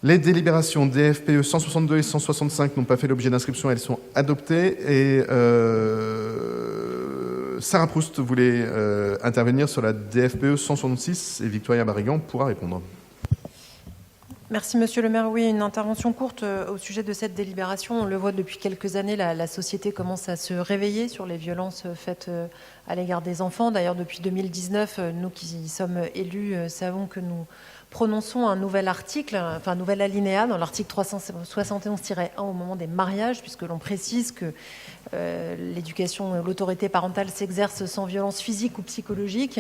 Les délibérations DFPE 162 et 165 n'ont pas fait l'objet d'inscription, elles sont adoptées. Et Sarah Proust voulait intervenir sur la DFPE 166 et Victoria Barrigan pourra répondre. Merci Monsieur le maire. Oui, une intervention courte au sujet de cette délibération. On le voit depuis quelques années, la société commence à se réveiller sur les violences faites à l'égard des enfants. D'ailleurs, depuis 2019, nous qui sommes élus savons que nous prononçons un nouvel article, enfin un nouvel alinéa dans l'article 371-1 au moment des mariages, puisque l'on précise que l'éducation, l'autorité parentale s'exerce sans violence physique ou psychologique,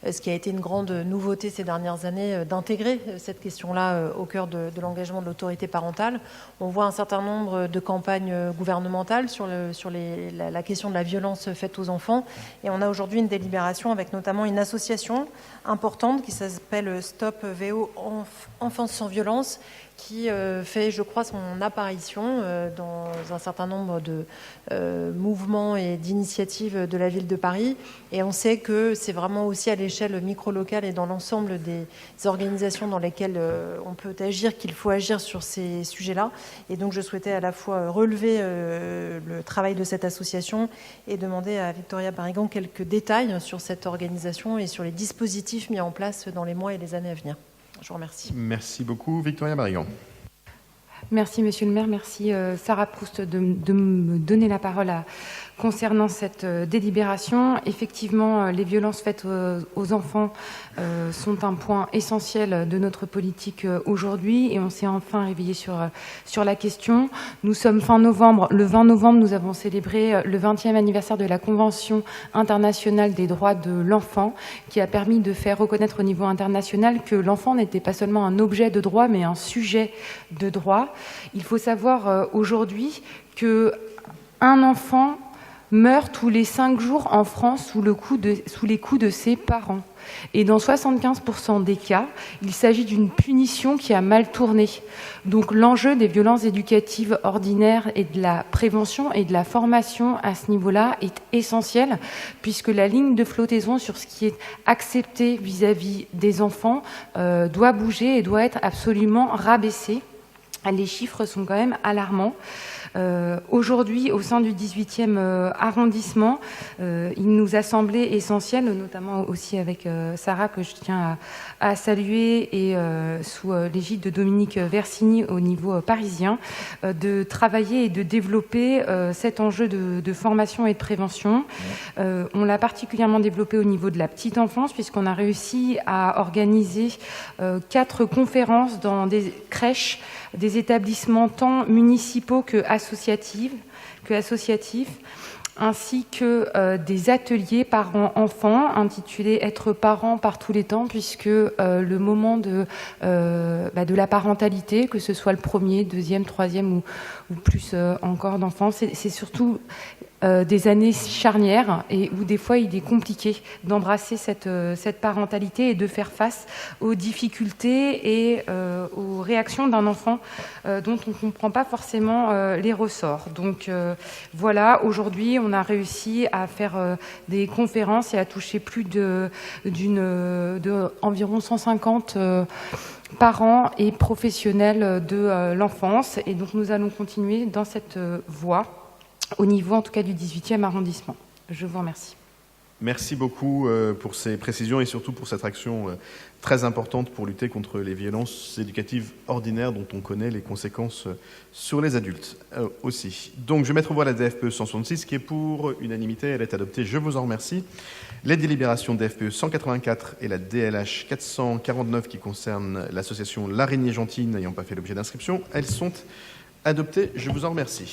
ce qui a été une grande nouveauté ces dernières années, d'intégrer cette question-là au cœur de l'engagement de l'autorité parentale. On voit un certain nombre de campagnes gouvernementales sur la question de la violence faite aux enfants, et on a aujourd'hui une délibération avec notamment une association importante qui s'appelle Stop VO Enfance sans violence, qui fait, je crois, son apparition dans un certain nombre de mouvements et d'initiatives de la ville de Paris. Et on sait que c'est vraiment aussi à l'échelle micro-locale et dans l'ensemble des organisations dans lesquelles on peut agir qu'il faut agir sur ces sujets-là. Et donc je souhaitais à la fois relever le travail de cette association et demander à Victoria Barrigan quelques détails sur cette organisation et sur les dispositifs mis en place dans les mois et les années à venir. Je vous remercie. Merci beaucoup, Victoria Barrigan. Merci, Monsieur le maire. Merci, Sarah Proust, de me donner la parole concernant cette délibération. Effectivement, les violences faites aux enfants sont un point essentiel de notre politique aujourd'hui, et on s'est enfin réveillé sur la question. Nous sommes fin novembre. Le 20 novembre, nous avons célébré le 20e anniversaire de la Convention internationale des droits de l'enfant, qui a permis de faire reconnaître au niveau international que l'enfant n'était pas seulement un objet de droit, mais un sujet de droit. Il faut savoir aujourd'hui qu'un enfant meurt tous les 5 jours en France sous les coups de ses parents. Et dans 75% des cas, il s'agit d'une punition qui a mal tourné. Donc l'enjeu des violences éducatives ordinaires et de la prévention et de la formation à ce niveau-là est essentiel, puisque la ligne de flottaison sur ce qui est accepté vis-à-vis des enfants doit bouger et doit être absolument rabaissée. Les chiffres sont quand même alarmants. Aujourd'hui, au sein du 18e arrondissement, il nous a semblé essentiel, notamment aussi avec Sarah, que je tiens à saluer, et sous l'égide de Dominique Versini au niveau parisien, de travailler et de développer cet enjeu de formation et de prévention. On l'a particulièrement développé au niveau de la petite enfance, puisqu'on a réussi à organiser 4 conférences dans des crèches, des établissements tant municipaux que associatifs, ainsi que des ateliers parents-enfants intitulés « Être parent par tous les temps », puisque le moment de la parentalité, que ce soit le premier, deuxième, troisième ou plus encore d'enfants, c'est surtout des années charnières, et où des fois il est compliqué d'embrasser cette parentalité et de faire face aux difficultés et aux réactions d'un enfant dont on ne comprend pas forcément les ressorts. Donc voilà, aujourd'hui on a réussi à faire des conférences et à toucher plus d'environ 150 parents et professionnels de l'enfance, et donc nous allons continuer dans cette voie au niveau en tout cas du 18e arrondissement. Je vous remercie. Merci beaucoup pour ces précisions et surtout pour cette action très importante pour lutter contre les violences éducatives ordinaires dont on connaît les conséquences sur les adultes aussi. Donc je vais mettre au voie la DFPE 166 qui est pour unanimité, elle est adoptée, je vous en remercie. Les délibérations DFPE 184 et la DLH 449 qui concernent l'association L'Araignée Gentille n'ayant pas fait l'objet d'inscription, elles sont adoptées, je vous en remercie.